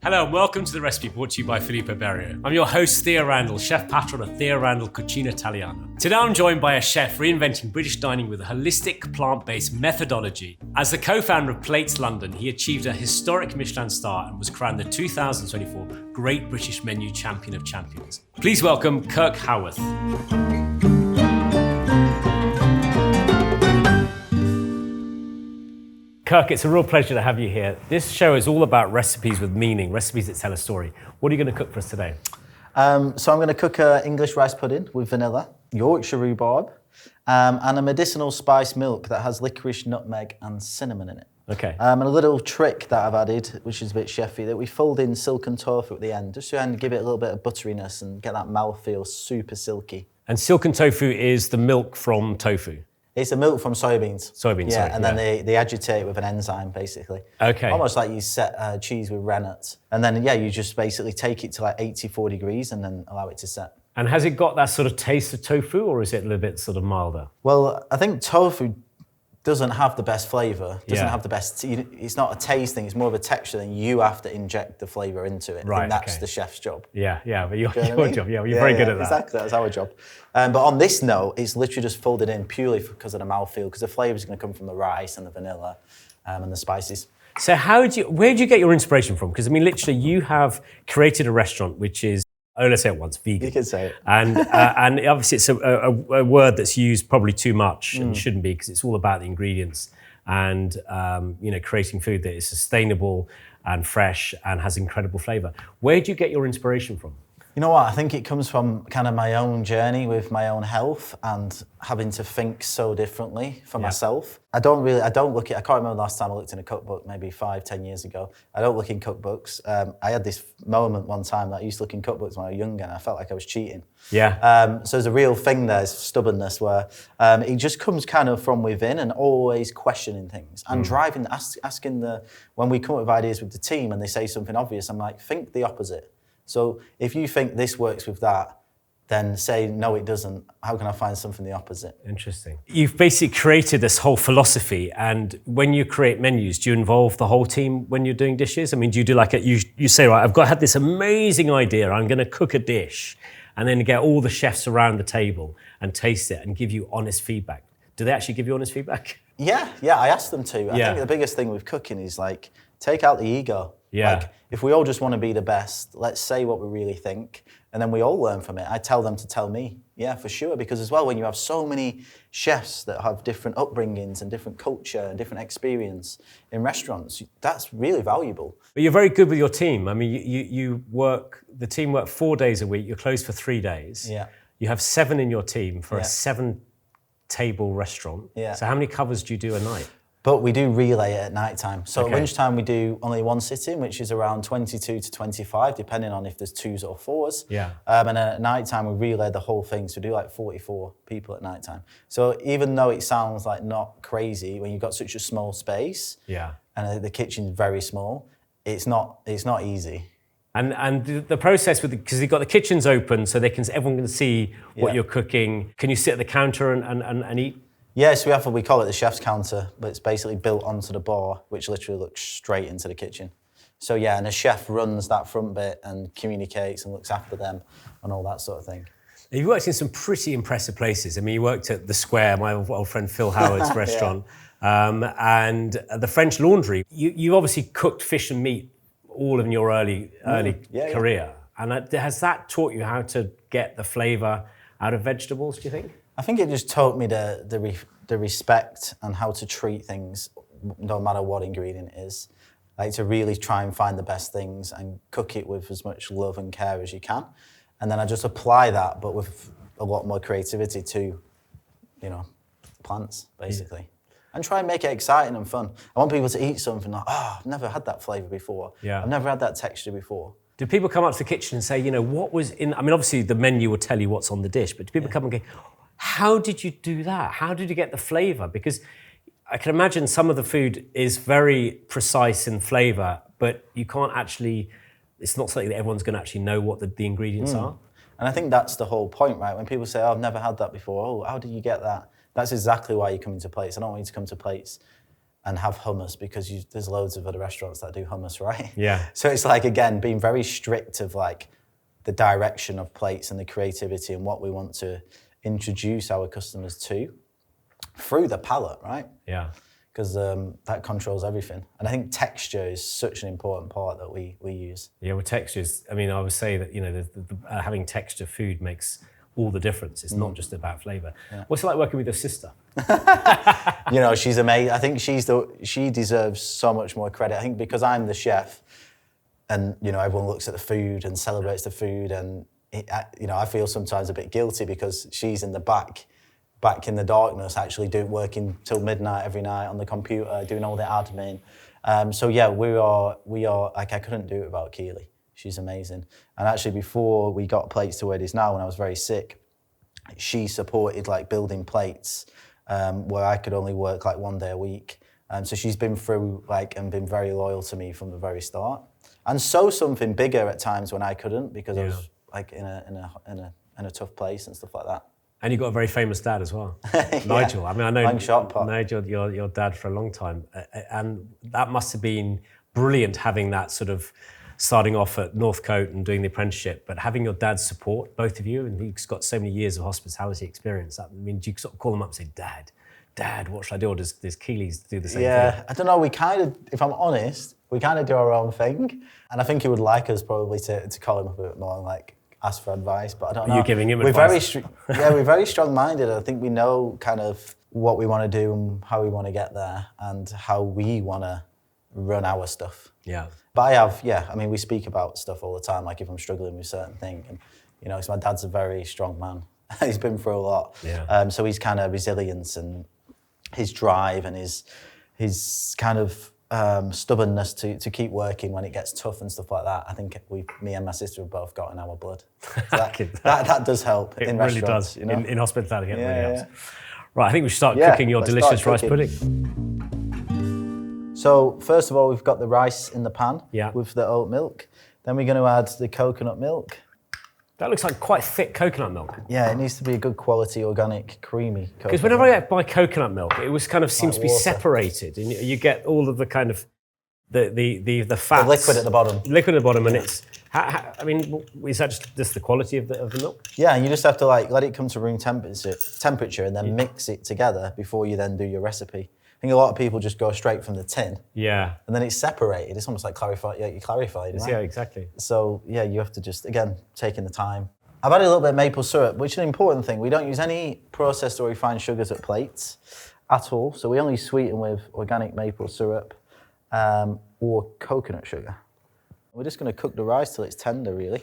Hello and welcome to the recipe brought to you by Filippo Berio. I'm your host Theo Randall, chef patron of Theo Randall Cucina Italiana. Today I'm joined by a chef reinventing British dining with a holistic plant-based methodology. As the co-founder of Plates London, he achieved a historic Michelin star and was crowned the 2024 Great British Menu Champion of Champions. Please welcome Kirk Haworth. Kirk, it's a real pleasure to have you here. This show is all about recipes with meaning, recipes that tell a story. What are you going to cook for us today? So I'm going to cook an English rice pudding with vanilla, Yorkshire rhubarb, and a medicinal spice milk that has licorice, nutmeg and cinnamon in it. Okay. And a little trick that I've added, which is a bit chefy, that we fold in silken tofu at the end, just to give it a little bit of butteriness and get that mouthfeel super silky. And silken tofu is the milk from tofu? It's the milk from soybeans. Soybeans, yeah, sorry. And then they agitate with an enzyme, basically. Okay. Almost like you set cheese with rennet. And then, you just basically take it to like 84 degrees and then allow it to set. And has it got that sort of taste of tofu, or is it a little bit sort of milder? Well, I think tofu doesn't have the best flavour, doesn't have the best, it's not a taste thing, it's more of a texture thing. You have to inject the flavour into it, right, and that's the chef's job. Yeah, but your job, you're yeah, very good at that. Exactly, that's our job. But on this note, it's literally just folded in purely because of the mouthfeel, because the flavour is going to come from the rice and the vanilla and the spices. So where did you get your inspiration from? Because I mean, literally you have created a restaurant which is, let's say it once, vegan. You can say it. And obviously it's a word that's used probably too much and shouldn't be, because it's all about the ingredients and creating food that is sustainable and fresh and has incredible flavour. Where do you get your inspiration from? You know what, I think it comes from kind of my own journey with my own health and having to think so differently for myself. I can't remember the last time I looked in a cookbook, maybe 5-10 years ago. I don't look in cookbooks. I had this moment one time that I used to look in cookbooks when I was younger and I felt like I was cheating. Yeah. So there's a real thing there, stubbornness, where it just comes kind of from within and always questioning things and asking when we come up with ideas with the team and they say something obvious, I'm like, think the opposite. So if you think this works with that, then say, no, it doesn't. How can I find something the opposite? Interesting. You've basically created this whole philosophy, and when you create menus, do you involve the whole team when you're doing dishes? I mean, do you do like you say, right, had this amazing idea, I'm going to cook a dish, and then get all the chefs around the table and taste it and give you honest feedback. Do they actually give you honest feedback? Yeah, I asked them to. I think the biggest thing with cooking is like, take out the ego. Yeah. Like, if we all just want to be the best, let's say what we really think, and then we all learn from it. I tell them to tell me, yeah, for sure. Because as well, when you have so many chefs that have different upbringings and different culture and different experience in restaurants, that's really valuable. But you're very good with your team. I mean, the team work 4 days a week, you're closed for 3 days. Yeah. You have 7 in your team for a 7-table restaurant. Yeah. So how many covers do you do a night? But we do relay it at night time. So at lunchtime we do only one sitting, which is around 22 to 25, depending on if there's 2s or 4s. Yeah. And at night time we relay the whole thing. So we do like 44 people at night time. So even though it sounds like not crazy, when you've got such a small space, and the kitchen's very small, it's not easy. And the process because you've got the kitchens open, so everyone can see what you're cooking. Can you sit at the counter and eat? Yes, we call it the chef's counter, but it's basically built onto the bar, which literally looks straight into the kitchen. So and the chef runs that front bit and communicates and looks after them and all that sort of thing. You've worked in some pretty impressive places. I mean, you worked at The Square, my old friend Phil Howard's restaurant, and the French Laundry. You obviously cooked fish and meat all in your early career. And has that taught you how to get the flavour out of vegetables, do you think? I think it just taught me the respect and how to treat things, no matter what ingredient it is. Like to really try and find the best things and cook it with as much love and care as you can. And then I just apply that, but with a lot more creativity to, plants, basically. And try and make it exciting and fun. I want people to eat something like, I've never had that flavour before. Yeah. I've never had that texture before. Do people come up to the kitchen and say, what was in, I mean, obviously the menu will tell you what's on the dish, but do people come and go, how did you do that? How did you get the flavour? Because I can imagine some of the food is very precise in flavour, but you can't actually, it's not something that everyone's going to actually know what the ingredients are. And I think that's the whole point, right? When people say, I've never had that before, how did you get that? That's exactly why you come into Plates. I don't want you to come to Plates and have hummus because there's loads of other restaurants that do hummus, right? Yeah. So it's like, again, being very strict of like the direction of plates and the creativity and what we want to introduce our customers to through the palate, right? Yeah. Because that controls everything. And I think texture is such an important part that we use. Yeah, well, textures, I mean, I would say that, having texture food makes all the difference. It's not just about flavour. Yeah. What's it like working with your sister? She's amazing. I think she deserves so much more credit. I think because I'm the chef and, everyone looks at the food and celebrates the food and, I feel sometimes a bit guilty because she's in the back in the darkness, actually working till midnight every night on the computer, doing all the admin. We are like, I couldn't do it without Keely. She's amazing. And actually before we got plates to where it is now, when I was very sick, she supported like building plates where I could only work like 1 day a week. So she's been through and been very loyal to me from the very start. And something bigger at times when I couldn't because I was like in a tough place and stuff like that. And you've got a very famous dad as well, Nigel. I mean, I know Nigel, your dad for a long time, and that must have been brilliant having that sort of starting off at Northcote and doing the apprenticeship, but having your dad's support, both of you, and he's got so many years of hospitality experience. I mean, do you sort of call him up and say, Dad, what should I do? Or does Keely's do the same thing? Yeah, I don't know. We kind of, if I'm honest, we kind of do our own thing, and I think he would like us probably to call him up a bit more and like ask for advice, but I don't know. You're giving him advice? We're very strong-minded. I think we know kind of what we want to do and how we want to get there and how we want to run our stuff. Yeah. But we speak about stuff all the time, like if I'm struggling with a certain thing. And, because my dad's a very strong man. He's been through a lot. Yeah. So his kind of resilience and his drive and his kind of stubbornness to keep working when it gets tough and stuff like that. I think me and my sister have both got in our blood. So that does help in restaurants. It really does. In hospitality, it really helps. Yeah. Right, I think we should start cooking your delicious rice pudding. So first of all, we've got the rice in the pan with the oat milk. Then we're going to add the coconut milk. That looks like quite thick coconut milk. Yeah, it needs to be a good quality, organic, creamy coconut. Because whenever I buy coconut milk, it was kind of seems to be separated, and you get all of the kind of the fats, the liquid at the bottom. Liquid at the bottom, and it's. I mean, is that just the quality of the milk? Yeah, and you just have to let it come to room temperature, and then mix it together before you then do your recipe. I think a lot of people just go straight from the tin. Yeah. And then it's separated. It's almost like clarified. Yeah, you clarified. Right? Yeah, exactly. So yeah, you have to just, again, taking the time. I've added a little bit of maple syrup, which is an important thing. We don't use any processed or refined sugars at plates at all. So we only sweeten with organic maple syrup or coconut sugar. We're just going to cook the rice till it's tender, really.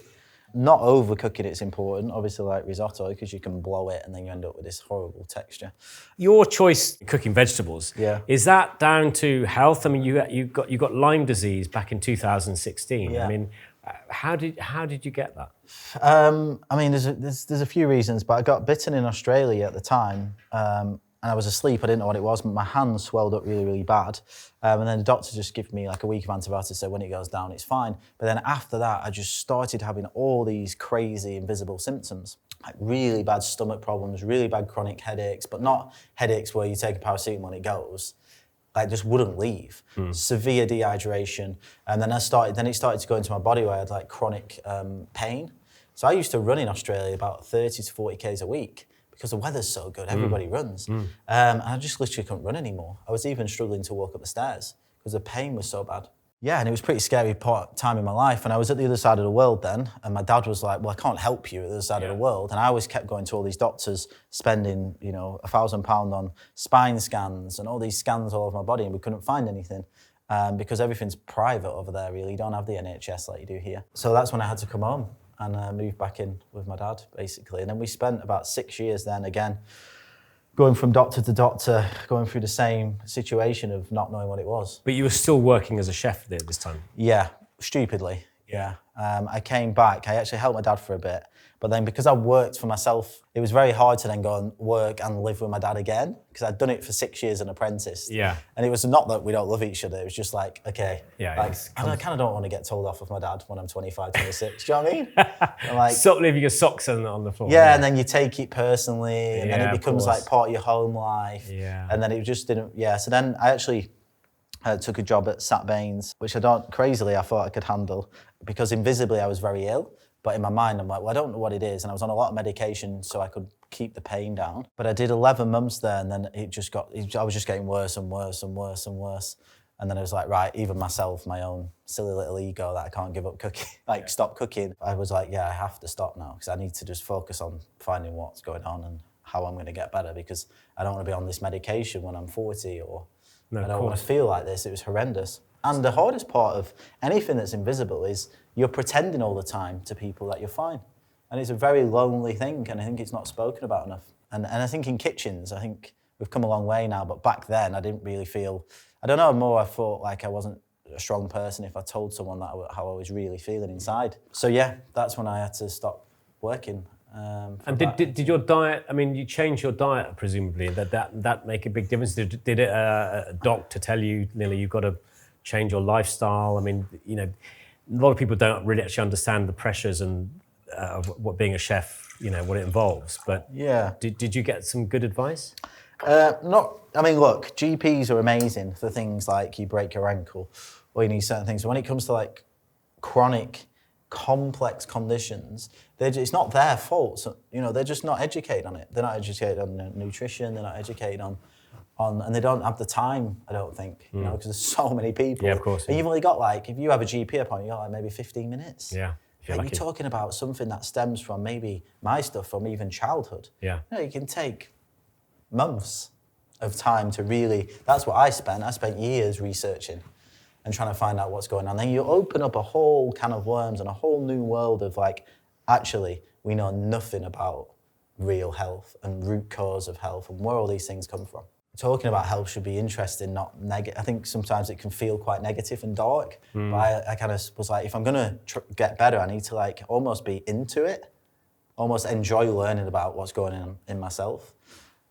Not overcooking it's important, obviously like risotto, because you can blow it and then you end up with this horrible texture. Your choice cooking vegetables, is that down to health? I mean, you got Lyme disease back in 2016. Yeah. I mean, how did you get that? I mean, there's a few reasons, but I got bitten in Australia at the time. And I was asleep, I didn't know what it was, but my hands swelled up really, really bad. And then the doctor just gave me like a week of antibiotics, said when it goes down, it's fine. But then after that, I just started having all these crazy invisible symptoms, like really bad stomach problems, really bad chronic headaches, but not headaches where you take a paracetamol and it goes. Like just wouldn't leave. Severe dehydration. And then it started to go into my body where I had like chronic pain. So I used to run in Australia about 30 to 40 Ks a week. Because the weather's so good, everybody runs. And I just literally couldn't run anymore. I was even struggling to walk up the stairs because the pain was so bad. Yeah, and it was a pretty scary time in my life. And I was at the other side of the world then, and my dad was like, well, I can't help you at the other side of the world. And I always kept going to all these doctors, spending, £1,000 on spine scans and all these scans all over my body, and we couldn't find anything. Because everything's private over there, really. You don't have the NHS like you do here. So that's when I had to come home and moved back in with my dad, basically. And then we spent about 6 years then, again, going from doctor to doctor, going through the same situation of not knowing what it was. But you were still working as a chef there at this time? Yeah, stupidly, yeah. I came back, I actually helped my dad for a bit, but then because I worked for myself, it was very hard to then go and work and live with my dad again, because I'd done it for 6 years and apprenticed. Yeah. And it was not that we don't love each other, it was just like, okay, I kind of don't want to get told off with my dad when I'm 25, 26, do you know what I mean? Like, stop leaving your socks on the floor. Yeah, and then you take it personally, and then it becomes like part of your home life. Yeah. And then it just didn't, so then I actually Took a job at Sat Baines, which I thought I could handle, because invisibly I was very ill. But in my mind, I'm like, well, I don't know what it is. And I was on a lot of medication so I could keep the pain down. But I did 11 months there, and then I was just getting worse and worse and worse and worse. And then I was like, right, even myself, my own silly little ego that I can't give up cooking, stop cooking. I was like, yeah, I have to stop now, because I need to just focus on finding what's going on and how I'm going to get better, because I don't want to be on this medication when I'm 40, or I don't want to feel like this. It was horrendous. And the hardest part of anything that's invisible is you're pretending all the time to people that you're fine. And it's a very lonely thing, and I think it's not spoken about enough. And I think in kitchens, I think we've come a long way now, but back then I didn't really feel, I don't know, I thought like I wasn't a strong person if I told someone how I was really feeling inside. So yeah, that's when I had to stop working. And did your diet, I mean, you changed your diet, presumably, that make a big difference? Did a doctor tell you, Lily, you've got to change your lifestyle? I mean, you know, a lot of people don't really actually understand the pressures and of what being a chef, you know, what it involves. But yeah, did you get some good advice? I mean, look, GPs are amazing for things like you break your ankle or you need certain things. But when it comes to like chronic, complex conditions, it's not their fault. So, you know, they're just not educated on it. They're not educated on nutrition. They're not educated on, and they don't have the time, I don't think, you know, because there's so many people. Yeah, of course. And you've only got like, if you have a GP appointment, you've got like maybe 15 minutes. Yeah. You're talking about something that stems from maybe my stuff from even childhood. Yeah. You know, you can take months of time to really, that's what I spent. I spent years researching and trying to find out what's going on. Then you open up a whole can of worms and a whole new world of like, actually, we know nothing about real health and root cause of health and where all these things come from. Talking about health should be interesting, not negative. I think sometimes it can feel quite negative and dark, but I kind of was like, if I'm gonna get better, I need to like almost be into it, almost enjoy learning about what's going on in myself,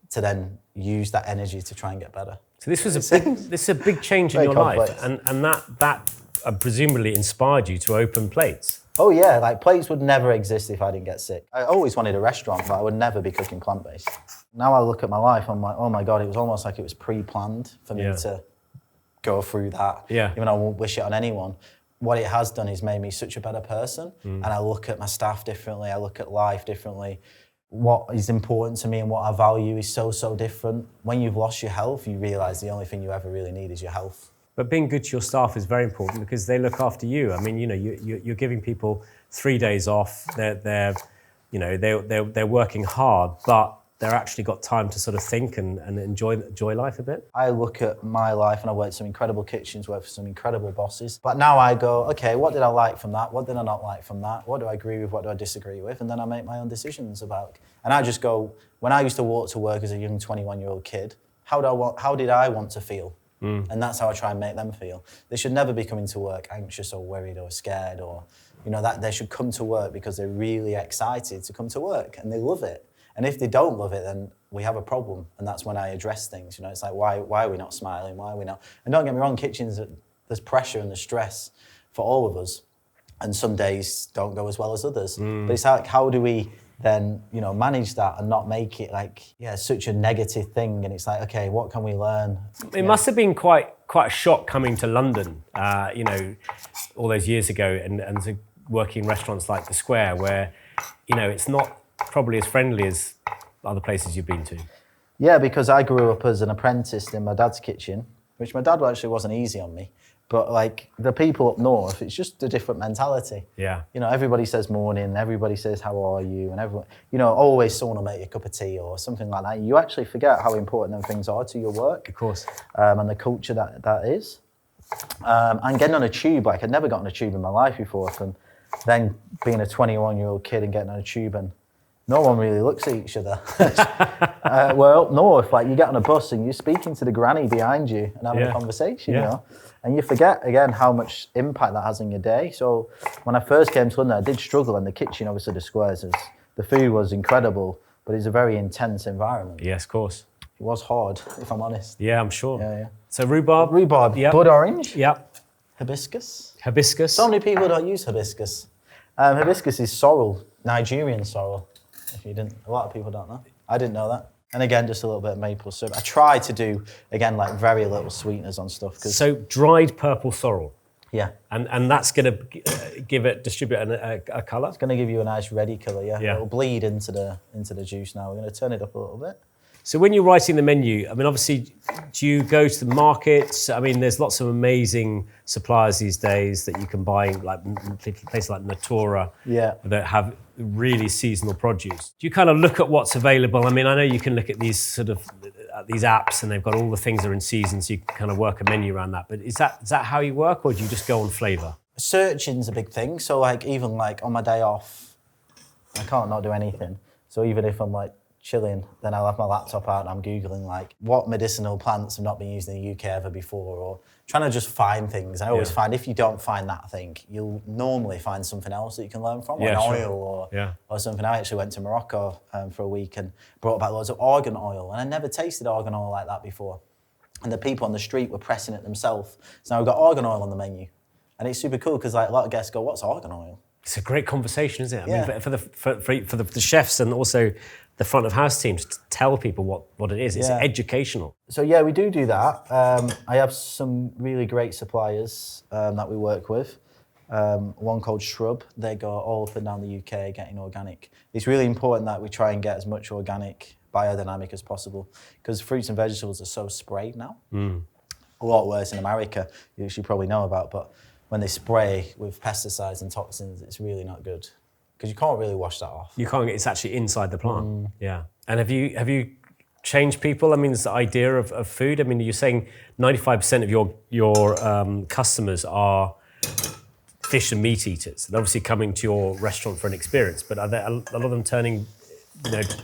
to then use that energy to try and get better. So this is a big change in your life, and that presumably inspired you to open Plates. Oh yeah, like Plates would never exist if I didn't get sick. I always wanted a restaurant, but I would never be cooking plant-based. Now I look at my life, I'm like, oh my God, it was almost like it was pre-planned for me to go through that. Yeah. Even though I won't wish it on anyone. What it has done is made me such a better person. And I look at my staff differently, I look at life differently. What is important to me and what I value is so different. When you've lost your health, you realise the only thing you ever really need is your health. But being good to your staff is very important because they look after you. I mean, you know, you're giving people 3 days off. They're working hard, but they're actually got time to sort of think and enjoy life a bit. I look at my life and I worked in some incredible kitchens, worked for some incredible bosses. But now I go, okay, what did I like from that? What did I not like from that? What do I agree with? What do I disagree with? And then I make my own decisions about. And I just go, when I used to walk to work as a young 21-year-old kid, how did I want to feel? And that's how I try and make them feel. They should never be coming to work anxious or worried or scared, or, you know, that they should come to work because they're really excited to come to work and they love it. And if they don't love it, then we have a problem. And that's when I address things. You know, it's like, why are we not smiling? Why are we not? And don't get me wrong, kitchens, there's pressure and there's stress for all of us. And some days don't go as well as others. But it's like, how do we then, you know, manage that and not make it like, such a negative thing? And it's like, okay, what can we learn? It must have been quite a shock coming to London, you know, all those years ago, and to working in restaurants like The Square, where, you know, it's not probably as friendly as other places you've been to. Yeah, because I grew up as an apprentice in my dad's kitchen, which my dad actually wasn't easy on me. But like the people up north, it's just a different mentality. Yeah. You know, everybody says morning, everybody says how are you, and everyone, you know, always someone will make you a cup of tea or something like that. You actually forget how important them things are to your work. Of course. And the culture that is. And getting on a tube, like I'd never got on a tube in my life before, and then being a 21-year-old kid and getting on a tube and no one really looks at each other. Well, up north, like you get on a bus and you're speaking to the granny behind you and having a conversation, you know, and you forget again how much impact that has on your day. So when I first came to London, I did struggle in the kitchen. Obviously, the Squares, the food was incredible, but it's a very intense environment. Yes, of course. It was hard, if I'm honest. Yeah, I'm sure. Yeah. So rhubarb, blood orange, hibiscus. So many people don't use hibiscus. Hibiscus is sorrel, Nigerian sorrel. If you didn't, a lot of people don't know. I didn't know that. And again, just a little bit of maple syrup. I try to do, again, like very little sweeteners on stuff. So dried purple sorrel. Yeah. And that's going to distribute a colour? It's going to give you a nice reddy colour, yeah. Yeah. It'll bleed into the juice now. We're going to turn it up a little bit. So when you're writing the menu, I mean, obviously, do you go to the markets? I mean, there's lots of amazing suppliers these days that you can buy, like places like Natura, that have really seasonal produce. Do you kind of look at what's available? I mean, I know you can look at these sort of these apps, and they've got all the things that are in season, so you can kind of work a menu around that. But is that how you work, or do you just go on flavour? Searching's a big thing. So like even like on my day off, I can't not do anything. So even if I'm like chilling, then I'll have my laptop out and I'm Googling like what medicinal plants have not been used in the UK ever before, or trying to just find things. I always find if you don't find that thing, you'll normally find something else that you can learn from, like oil or something. I actually went to Morocco for a week and brought back loads of organ oil, and I never tasted organ oil like that before. And the people on the street were pressing it themselves. So now we've got organ oil on the menu. And it's super cool because like a lot of guests go, "What's organ oil?" It's a great conversation, isn't it? I mean, for the chefs and also the front of house teams to tell people what it is. It's educational. So yeah, we do that. I have some really great suppliers that we work with. One called Shrub. They go all up and down the UK getting organic. It's really important that we try and get as much organic, biodynamic as possible, because fruits and vegetables are so sprayed now. A lot worse in America, you should probably know about, but when they spray with pesticides and toxins, it's really not good, because you can't really wash that off. You can't. It's actually inside the plant. Yeah. And have you changed people? I mean, this idea of food. I mean, you're saying 95% of your customers are fish and meat eaters. They're obviously coming to your restaurant for an experience, but are there a lot of them turning,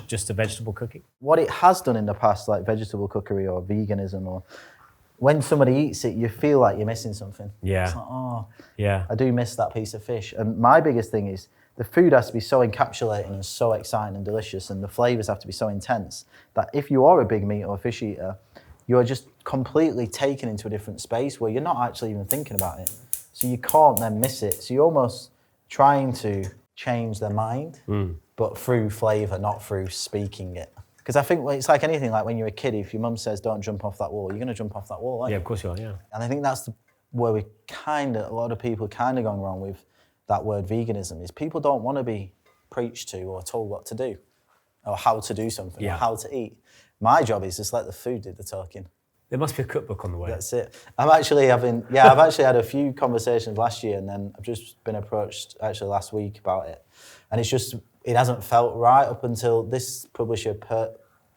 just to vegetable cooking? What it has done in the past, like vegetable cookery or veganism, or when somebody eats it, you feel like you're missing something. Yeah. It's like, I do miss that piece of fish. And my biggest thing is the food has to be so encapsulating and so exciting and delicious, and the flavours have to be so intense that if you are a big meat or fish eater, you're just completely taken into a different space where you're not actually even thinking about it. So you can't then miss it. So you're almost trying to change their mind, but through flavour, not through speaking it. Because I think it's like anything, like when you're a kid, if your mum says, don't jump off that wall, you're going to jump off that wall, aren't you? Yeah, of course you are, yeah. And I think that's where a lot of people kind of going wrong with that word veganism, is people don't want to be preached to or told what to do, or how to do something, or how to eat. My job is just let the food do the talking. There must be a cookbook on the way. That's it. I've actually had a few conversations last year, and then I've just been approached actually last week about it. And it hasn't felt right up until this publisher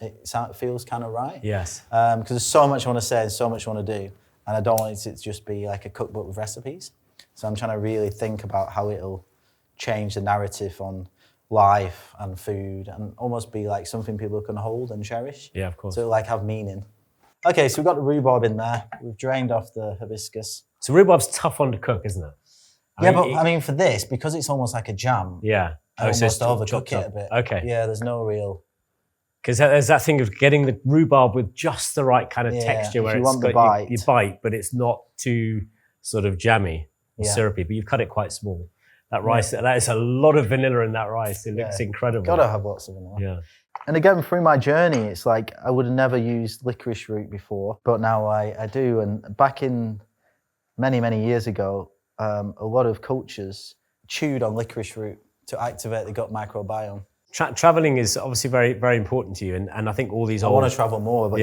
it feels kind of right. Yes. Because there's so much I want to say and so much I want to do, and I don't want it to just be like a cookbook with recipes. So I'm trying to really think about how it'll change the narrative on life and food, and almost be like something people can hold and cherish. Yeah, of course. So like have meaning. Okay, so we've got the rhubarb in there. We've drained off the hibiscus. So rhurbarb's tough one to cook, isn't it? I mean, for this, because it's almost like a jam. Yeah. I almost overcook it a bit. Okay. Yeah, there's no real... Because there's that thing of getting the rhubarb with just the right kind of texture where it's got you bite, but it's not too sort of jammy or syrupy, but you've cut it quite small. That rice, that is a lot of vanilla in that rice. It looks incredible. Gotta have lots of vanilla. Yeah. And again, through my journey, it's like I would have never used licorice root before, but now I do. And back in many, many years ago, a lot of cultures chewed on licorice root to activate the gut microbiome. Traveling is obviously very, very important to you, and I think all these I want to travel more, but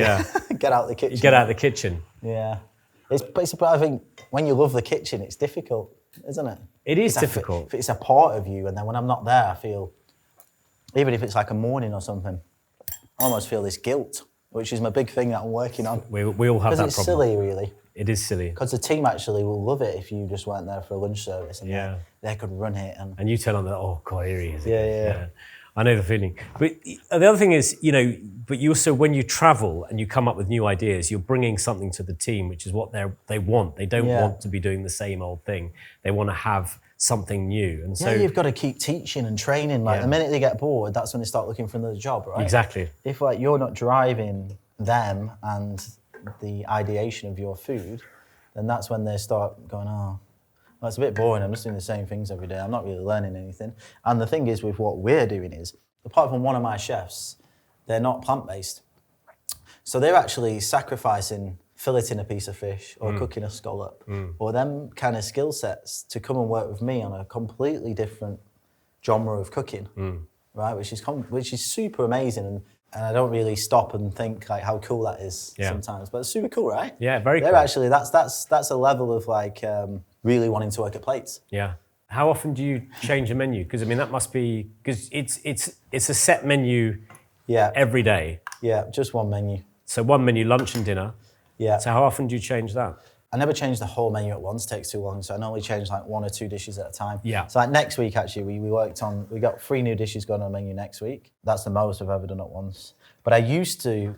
get out the kitchen. Get out the kitchen. Yeah. But I think when you love the kitchen, it's difficult, isn't it? It is difficult. It's a part of you, and then when I'm not there, I feel, even if it's like a morning or something, I almost feel this guilt, which is my big thing that I'm working on. We all have that problem. Because it's silly, really. It is silly. Because the team actually will love it if you just weren't there for a lunch service, and they could run it. And you tell them that, oh God, here he is. Yeah. I know the feeling. But the other thing is, but you also, when you travel and you come up with new ideas, you're bringing something to the team, which is what they want. They don't want to be doing the same old thing. They want to have something new. And so you've got to keep teaching and training. Like the minute they get bored, that's when they start looking for another job, right? Exactly. If like you're not driving them and the ideation of your food, then that's when they start going, well, it's a bit boring. I'm just doing the same things every day. I'm not really learning anything. And the thing is with what we're doing is, apart from one of my chefs, they're not plant-based. So they're actually sacrificing filleting a piece of fish or cooking a scallop or them kind of skill sets to come and work with me on a completely different genre of cooking, right? Which is super amazing. And I don't really stop and think like how cool that is sometimes, but it's super cool, right? Yeah, very cool. They're actually, that's a level of like really wanting to work at plates. Yeah. How often do you change a menu? Because I mean, that must be, because it's a set menu every day. Yeah, just one menu. So one menu, lunch and dinner. Yeah. So how often do you change that? I never change the whole menu at once, takes too long. So I normally change like 1 or 2 dishes at a time. Yeah. So like next week, actually, we got 3 new dishes going on the menu next week. That's the most I've ever done at once. But I used to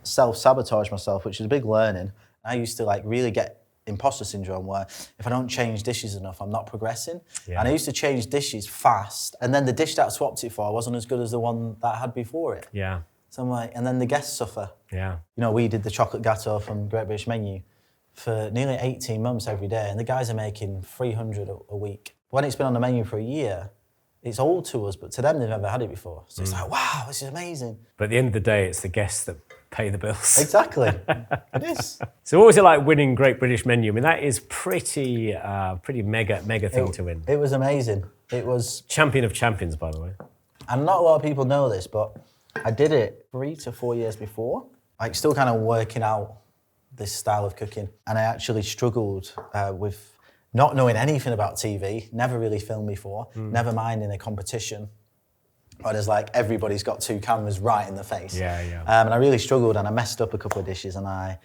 self-sabotage myself, which is a big learning. I used to like really get imposter syndrome where if I don't change dishes enough, I'm not progressing. Yeah. And I used to change dishes fast. And then the dish that I swapped it for wasn't as good as the one that I had before it. Yeah. So I'm like, and then the guests suffer. Yeah. You know, we did the chocolate gâteau from Great British Menu for nearly 18 months every day, and the guys are making 300 a week. When it's been on the menu for a year, it's old to us, but to them, they've never had it before. So it's like, wow, this is amazing. But at the end of the day, it's the guests that pay the bills. Exactly, it is. So what was it like winning Great British Menu? I mean, that is pretty mega thing to win. It was amazing. It was... Champion of champions, by the way. And not a lot of people know this, but I did it 3 to 4 years before. Like still kind of working out this style of cooking. And I actually struggled with not knowing anything about TV, never really filmed before, never mind in a competition. Where there's like, everybody's got 2 cameras right in the face. Yeah, yeah. And I really struggled and I messed up a couple of dishes. And I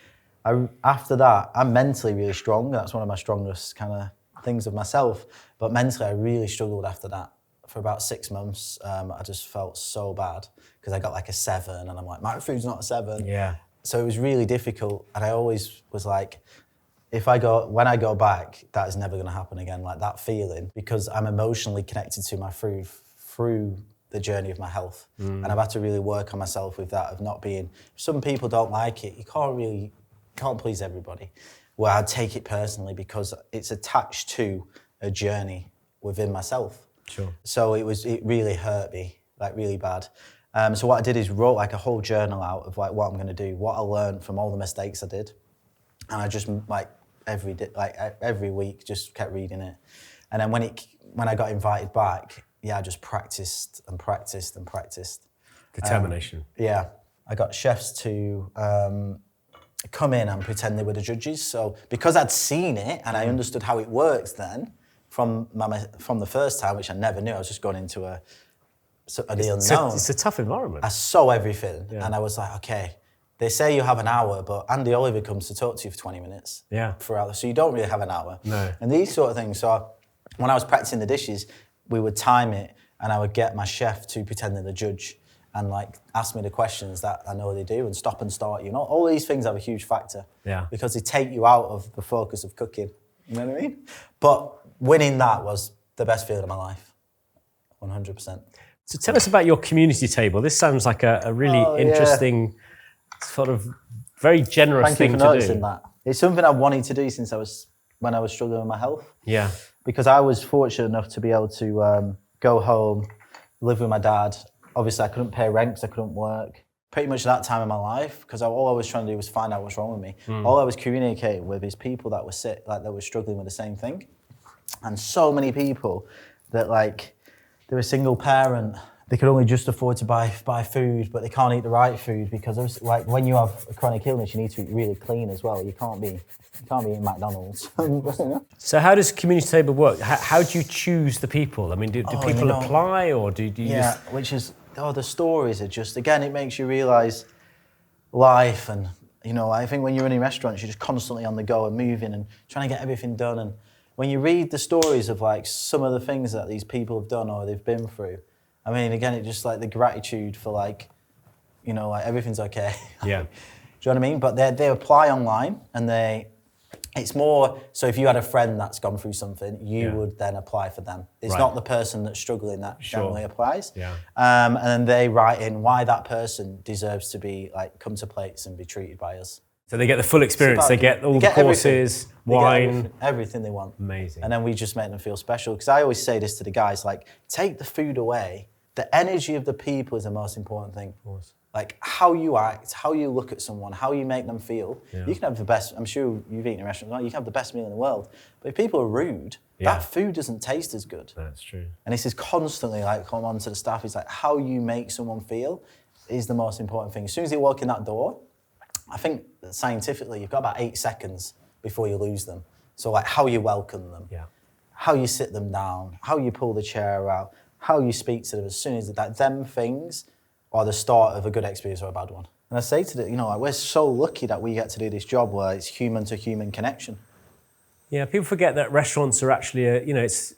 after that, I'm mentally really strong. That's one of my strongest kind of things of myself. But mentally, I really struggled after that. For about 6 months, I just felt so bad because I got like a 7 and I'm like, my food's not a 7. Yeah. So it was really difficult. And I always was like, when I go back, that is never gonna happen again, like that feeling, because I'm emotionally connected to my food through the journey of my health. And I've had to really work on myself with that of not being, some people don't like it, you can't please everybody. Well, I take it personally because it's attached to a journey within myself. Sure. So it really hurt me, like really bad. So what I did is wrote like a whole journal out of like what I'm gonna do, what I learned from all the mistakes I did. And I just like every week just kept reading it. And then when I got invited back, I just practiced and practiced and practiced. Determination. Yeah, I got chefs to come in and pretend they were the judges. So because I'd seen it and I understood how it works then, from the first time, which I never knew, I was just going into the unknown. It's a tough environment. I saw everything, and I was like, okay, they say you have an hour, but Andy Oliver comes to talk to you for 20 minutes. Yeah. So you don't really have an hour. No. And these sort of things. So when I was practicing the dishes, we would time it, and I would get my chef to pretend they're the judge and like ask me the questions that I know they do and stop and start. You know, all these things have a huge factor. Yeah. Because they take you out of the focus of cooking. You know what I mean? But winning that was the best feeling of my life, 100%. So tell us about your community table. This sounds like a really interesting, sort of very generous thing to do. Thank you for noticing that. It's something I've wanted to do since when I was struggling with my health. Yeah. Because I was fortunate enough to be able to go home, live with my dad. Obviously, I couldn't pay rent because I couldn't work. Pretty much that time in my life, because all I was trying to do was find out what's wrong with me. All I was communicating with is people that were sick, like that were struggling with the same thing. And so many people that like, they're a single parent, they could only just afford to buy food, but they can't eat the right food because there's, like when you have a chronic illness, you need to eat really clean as well. You can't be eating McDonald's. So how does community table work? How do you choose the people? I mean, do people apply or do you just... which is, the stories are just, again, it makes you realise life and, you know, I think when you're running restaurants, you're just constantly on the go and moving and trying to get everything done. And when you read the stories of like some of the things that these people have done or they've been through, I mean, again, it's just like the gratitude for like, you know, like everything's okay. Yeah. Do you know what I mean? But they apply online and it's more, so if you had a friend that's gone through something, you would then apply for them. It's not the person that's struggling that generally applies. Yeah. And then they write in why that person deserves to be like, come to Plates and be treated by us. So they get the full experience, they get all the courses, wine. Everything they want. Amazing. And then we just make them feel special. Because I always say this to the guys, like, take the food away. The energy of the people is the most important thing. Like how you act, how you look at someone, how you make them feel. Yeah. You can have the best, I'm sure you've eaten in a restaurant, right? You can have the best meal in the world. But if people are rude, that food doesn't taste as good. That's true. And this is constantly like, come on to the staff, it's like how you make someone feel is the most important thing. As soon as they walk in that door, I think that scientifically, you've got about 8 seconds before you lose them. So like how you welcome them, how you sit them down, how you pull the chair out, how you speak to them. As soon as that, them things are the start of a good experience or a bad one. And I say to them, like, we're so lucky that we get to do this job where it's human to human connection. Yeah, people forget that restaurants are actually, it's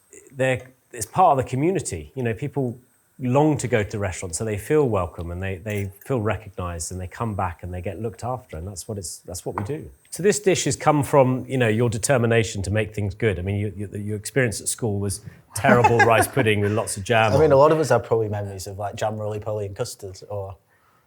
part of the community. People long to go to restaurants, so they feel welcome and they feel recognised and they come back and they get looked after, and that's what we do. So this dish has come from your determination to make things good. I mean, your experience at school was terrible rice pudding with lots of jam. I mean, a lot of us have probably memories of like jam roly-poly and custard,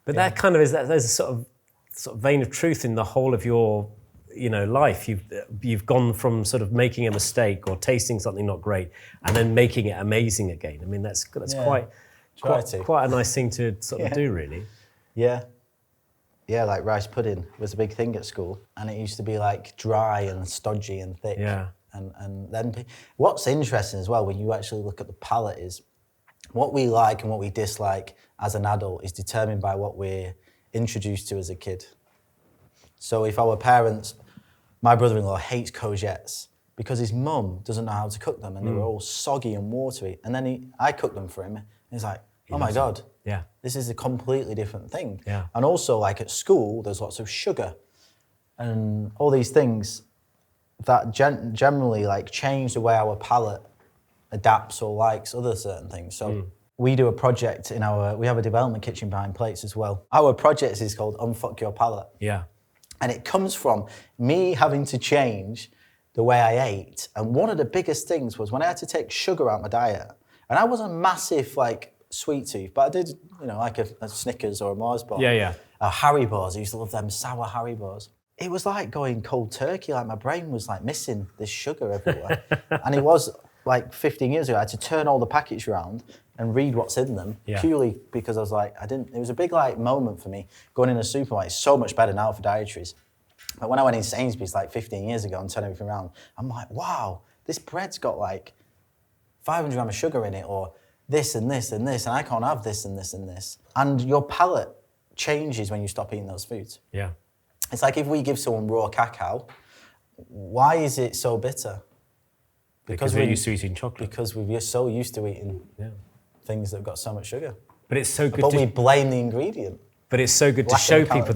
But that kind of is there's a sort of vein of truth in the whole of your life. You've gone from sort of making a mistake or tasting something not great and then making it amazing again. I mean, that's quite a nice thing to sort of do, really. Yeah, like rice pudding was a big thing at school, and it used to be like dry and stodgy and thick. Yeah. And then what's interesting as well when you actually look at the palate is what we like and what we dislike as an adult is determined by what we're introduced to as a kid. So if our parents, my brother-in-law hates courgettes because his mum doesn't know how to cook them and they were all soggy and watery. And then I cooked them for him and he's like, oh my God, this is a completely different thing. Yeah. And also like at school, there's lots of sugar and all these things that generally like change the way our palate adapts or likes other certain things. So we do a project we have a development kitchen behind plates as well. Our project is called Unfuck Your Palate. Yeah. And it comes from me having to change the way I ate. And one of the biggest things was when I had to take sugar out of my diet. And I was a massive like sweet tooth, but I did, like a Snickers or a Mars bar. Yeah. Haribos, I used to love them sour Haribos. It was like going cold turkey, like my brain was like missing this sugar everywhere. And it was like 15 years ago, I had to turn all the packets around and read what's in them, purely because I was like, it was a big like moment for me going in a supermarket. It's so much better now for dietaries. But when I went in Sainsbury's like 15 years ago and turned everything around, I'm like, wow, this bread's got like 500 grams of sugar in it, or this and this and this, and I can't have this and this and this. And your palate changes when you stop eating those foods. Yeah. It's like if we give someone raw cacao, why is it so bitter? Because we're used to eating chocolate. Because we're so used to eating things that have got so much sugar. But it's so good. But we blame the ingredient. But it's so good to show people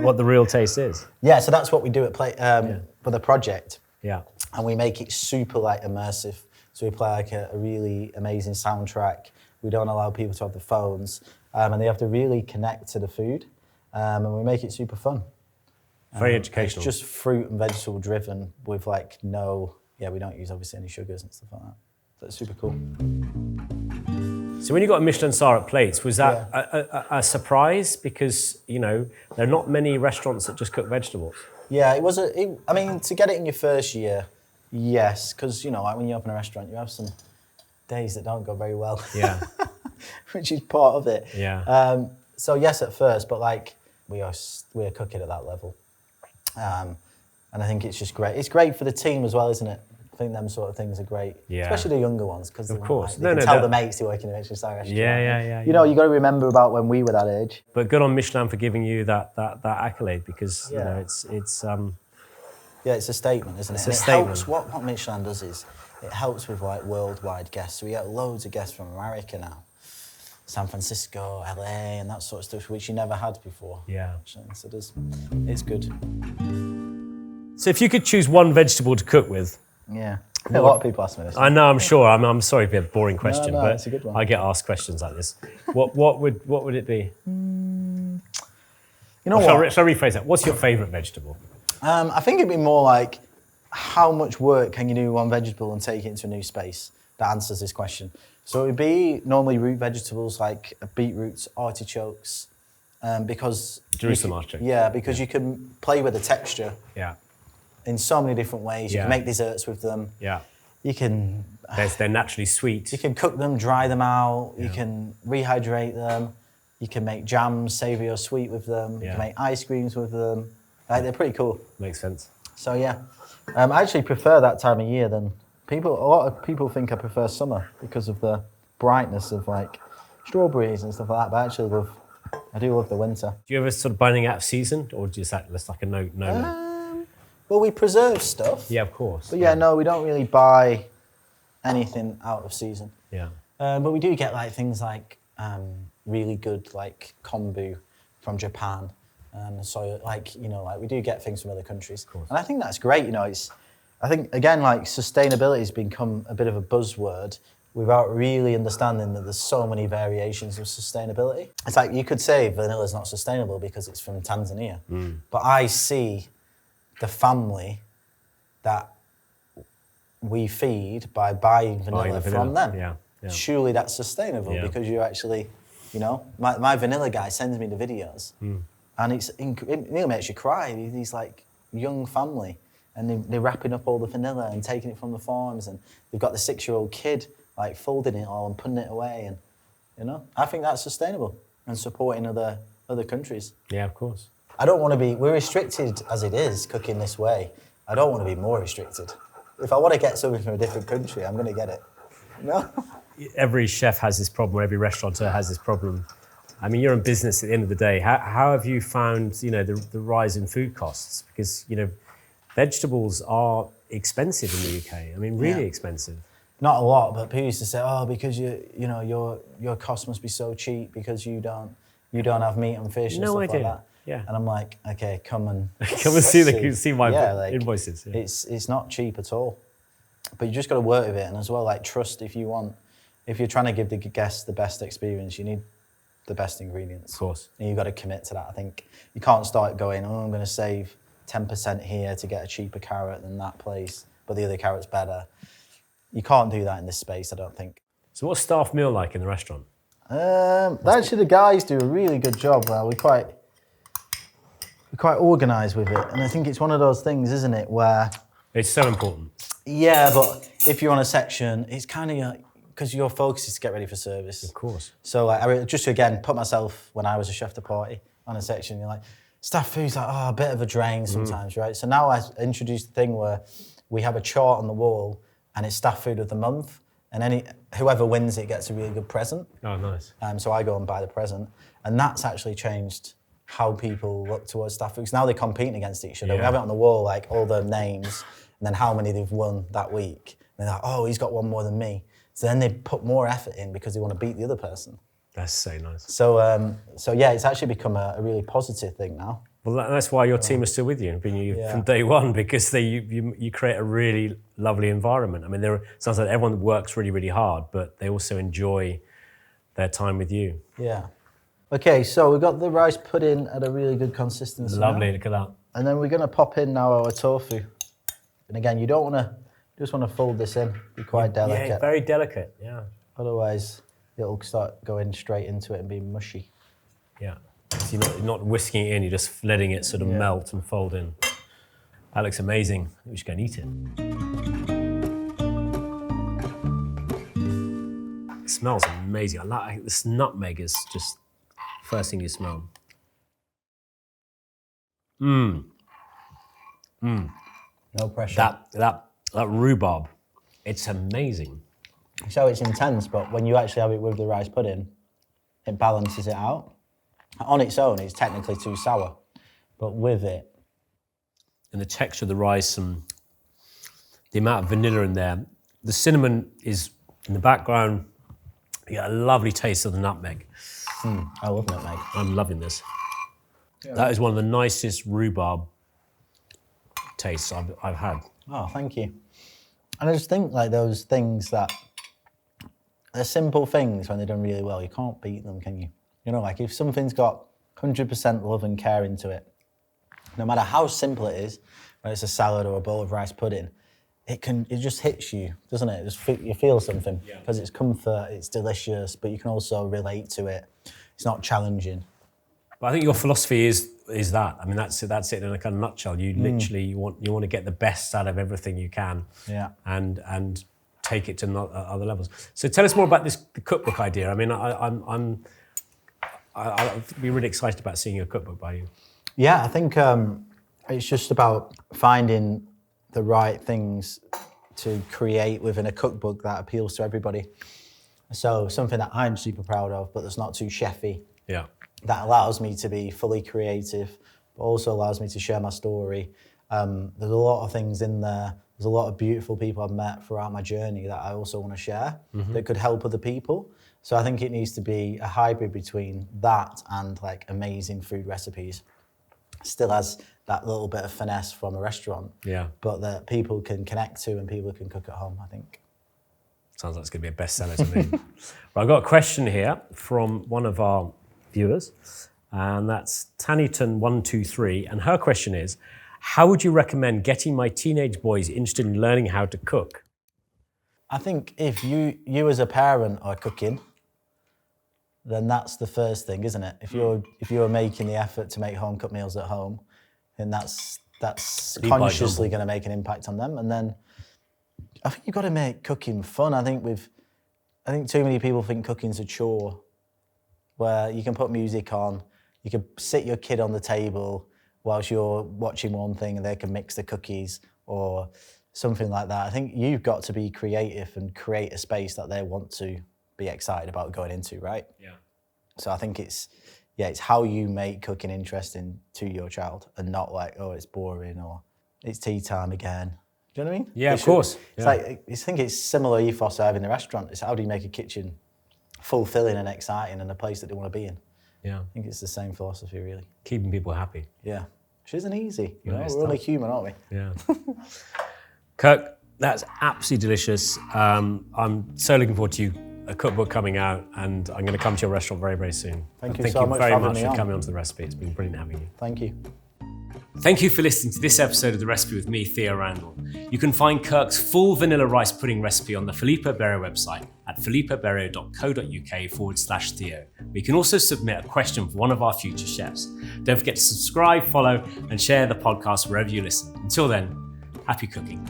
what the real taste is. Yeah, so that's what we do at for the project. Yeah. And we make it super like immersive. So we play like a really amazing soundtrack. We don't allow people to have the phones, and they have to really connect to the food. And we make it super fun. Very educational. It's just fruit and vegetable driven with like we don't use obviously any sugars and stuff like that. So it's super cool. So when you got a Michelin star at Plates, was that a surprise? Because, there are not many restaurants that just cook vegetables. Yeah, it was to get it in your first year, yes, because, like when you open a restaurant, you have some days that don't go very well. Yeah. Which is part of it. Yeah. So yes, at first, but like we're cooking at that level. And I think it's just great. It's great for the team as well, isn't it? I think them sort of things are great, especially the younger ones, because of course they can tell the mates who work in a Michelin star restaurant. Yeah. You got to remember about when we were that age. But good on Michelin for giving you that accolade, because it's it's a statement, isn't it? It's a statement. Helps. What Michelin does is it helps with like worldwide guests. So we get loads of guests from America now, San Francisco, LA, and that sort of stuff, which you never had before. Yeah. So it's good. So if you could choose one vegetable to cook with. Yeah. A lot of people ask me this. I know, I'm sure. I'm sorry if it's a boring question, but it's a good one. I get asked questions like this. What would it be? What? Shall I rephrase that? What's your favourite vegetable? I think it'd be more like, how much work can you do with one vegetable and take it into a new space? That answers this question. So it would be normally root vegetables like beetroots, artichokes, because... Jerusalem artichokes. Yeah, because you can play with the texture. Yeah. In so many different ways. You can make desserts with them. Yeah. You can... They're naturally sweet. You can cook them, dry them out. Yeah. You can rehydrate them. You can make jams, savoury or sweet with them. You can make ice creams with them. Like, they're pretty cool. Makes sense. So yeah, I actually prefer that time of year than people. A lot of people think I prefer summer because of the brightness of like strawberries and stuff like that. But I do love the winter. Do you ever sort of buying out of season, or is that just like a no? Well, we preserve stuff. Yeah, of course. But no, we don't really buy anything out of season. Yeah. But we do get like things like really good like kombu from Japan. So like, like we do get things from other countries. Of course. And I think that's great. I think again, like sustainability has become a bit of a buzzword without really understanding that there's so many variations of sustainability. It's like you could say vanilla's not sustainable because it's from Tanzania. But I see the family that we feed by buying vanilla from them. Yeah. Surely that's sustainable because you actually, my vanilla guy sends me the videos and it nearly makes you cry. These like young family and they're wrapping up all the vanilla and taking it from the farms and they've got the 6-year-old kid like folding it all and putting it away and, I think that's sustainable and supporting other countries. Yeah, of course. I don't want to we're restricted as it is cooking this way. I don't want to be more restricted. If I want to get something from a different country, I'm going to get it. No? Every chef has this problem, or every restaurateur has this problem. I mean, you're in business at the end of the day. How have you found, the rise in food costs? Because, vegetables are expensive in the UK. I mean, really expensive. Not a lot, but people used to say, because your cost must be so cheap because you don't have meat and fish and stuff like that. Yeah. And I'm like, okay, come and see my invoices. Yeah. It's not cheap at all. But you just got to work with it, and as well, like trust. If you're trying to give the guests the best experience, you need the best ingredients. Of course. And you've got to commit to that. I think you can't start going, I'm going to save 10% here to get a cheaper carrot than that place, but the other carrot's better. You can't do that in this space, I don't think. So what's staff meal like in the restaurant? Actually, the guys do a really good job. We're quite organised with it, and I think it's one of those things, isn't it, where it's so important. Yeah, but if you're on a section, it's kind of because your focus is to get ready for service. Of course. So I just to, again put myself when I was a chef de partie on a section. You're like, staff food's like a bit of a drain sometimes, right? So now I introduced the thing where we have a chart on the wall, and it's staff food of the month, and whoever wins it gets a really good present. Oh, nice. So I go and buy the present, and that's actually changed how people look towards staff food. Because now they're competing against each other. We have it on the wall, like all their names, and then how many they've won that week. And they're like, he's got one more than me. So then they put more effort in because they want to beat the other person. That's so nice. So yeah, it's actually become a really positive thing now. Well, that's why your team is still with you and been you from day one, because you create a really lovely environment. I mean, it sounds like everyone works really, really hard, but they also enjoy their time with you. Yeah. Okay, so we've got the rice pudding at a really good consistency. Lovely, now. look at that. And then we're going to pop in now our tofu. And again, you don't want to, just want to fold this in, be quite delicate. Yeah, very delicate, yeah. Otherwise, it'll start going straight into it and be mushy. Yeah, so you're not whisking it in, you're just letting it sort of melt and fold in. That looks amazing. We should go and eat it. It smells amazing. I like this nutmeg is just first thing you smell. No pressure. That rhubarb, it's amazing. So it's intense, but when you actually have it with the rice pudding, it balances it out. On its own, it's technically too sour, but with it. And the texture of the rice and the amount of vanilla in there. The cinnamon is in the background. You get a lovely taste of the nutmeg. I love nutmeg. I'm loving this. Yeah. That is one of the nicest rhubarb tastes I've had. Oh, thank you. And I just think like those things that they're simple things when they're done really well, you can't beat them, can you? You know, like if something's got 100% love and care into it, no matter how simple it is, whether it's a salad or a bowl of rice pudding, it just hits you, doesn't it? You feel something because it's comfort, it's delicious, but you can also relate to it. It's not challenging. But I think your philosophy is that. I mean, that's it in a kind of nutshell. You literally you want to get the best out of everything you can, and take it to other levels. So tell us more about the cookbook idea. I mean, I'll be really excited about seeing your cookbook by you. Yeah, I think it's just about finding the right things to create within a cookbook that appeals to everybody. So something that I'm super proud of, but that's not too chefy. Yeah. That allows me to be fully creative, but also allows me to share my story. There's a lot of things in there. There's a lot of beautiful people I've met throughout my journey that I also want to share that could help other people. So I think it needs to be a hybrid between that and like amazing food recipes. Still has that little bit of finesse from a restaurant, but that people can connect to and people can cook at home, I think. Sounds like it's going to be a bestseller to me. Well, I've got a question here from one of our viewers, and that's Tannyton123, and her question is, how would you recommend getting my teenage boys interested in learning how to cook? I think if you as a parent are cooking, then that's the first thing, isn't it? If you're making the effort to make home cooked meals at home, then that's consciously going to make an impact on them. And then I think you've got to make cooking fun. I think too many people think cooking's a chore, where you can put music on, you can sit your kid on the table whilst you're watching one thing and they can mix the cookies or something like that. I think you've got to be creative and create a space that they want to be excited about going into, right? Yeah. So I think it's how you make cooking interesting to your child and not like, oh, it's boring or it's tea time again. Do you know what I mean? Yeah, of course. It's like, I think it's similar ethos I have in the restaurant. It's how do you make a kitchen fulfilling and exciting and a place that they want to be in. Yeah. I think it's the same philosophy, really. Keeping people happy. Yeah. Which isn't easy. You know, it's we're only tough. human, aren't we? Yeah. Kirk, that's absolutely delicious. I'm so looking forward to a cookbook coming out, and I'm going to come to your restaurant very, very soon. Thank you very much for coming onto the recipe. It's been brilliant having you. Thank you. Thank you for listening to this episode of The Recipe with me, Theo Randall. You can find Kirk's full vanilla rice pudding recipe on the Filippo Berrio website at filippoberrio.co.uk/Theo. You can also submit a question for one of our future chefs. Don't forget to subscribe, follow, and share the podcast wherever you listen. Until then, happy cooking.